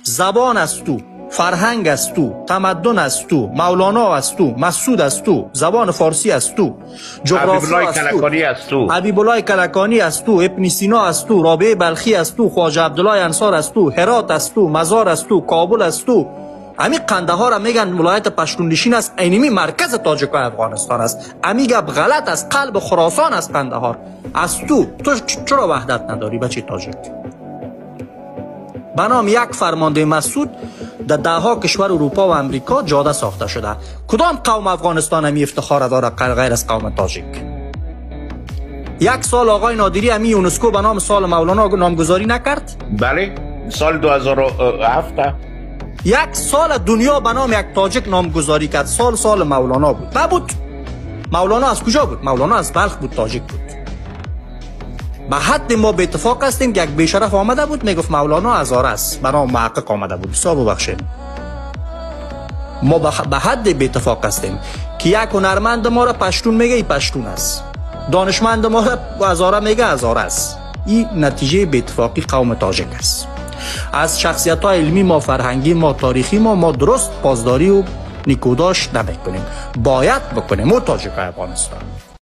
زبان است تو، فرهنگ است تو، تمدن است تو، مولانا است تو، مسعود است تو، زبان فارسی است تو، جغرافیا است تو، حبیب الله کلکانی است تو، ابن سینا است تو، رابعه بلخی است تو، خواجه عبدالله انصار است تو، هرات است تو، مزار است تو، کابل است تو. امی قندهار را میگن ولایت پشتون نشین است، اینمی مرکز تاجک افغانستان است. امی گپ غلط است، قلب خراسان است قندهار. از تو چرا وحدت نداری بچه تاجک؟ بنام یک فرمانده مسعود در دهها کشور اروپا و امریکا جاده ساخته شده. کدام قوم افغانستان امی افتخار داره غیر از قوم تاجک؟ یک سال آقای نادری امی یونسکو به نام سال مولانا نامگذاری نکرد؟ بله، سال 2007 یک سال دنیا به نام یک تاجک نامگذاری کرد. سال مولانا بود. نبود. مولانا از کجا بود؟ مولانا از بلخ بود، تاجک بود. به حد ما به اتفاق هستیم که یک بیشرف آمده بود میگفت مولانا هزاره است، به نام محقق آمده بود. حساب ببخشید. ما به حد به اتفاق هستیم که یک هنرمند ما را پشتون میگه ای پشتون است، دانشمند ما را هزاره میگه هزاره است. این نتیجه به اتفاقی قوم تاجک است. از شخصیت های علمی ما، فرهنگی ما، تاریخی ما درست پاسداری و نیکوداشت نمیکنیم. باید بکنیم. ما تاجک افغانستان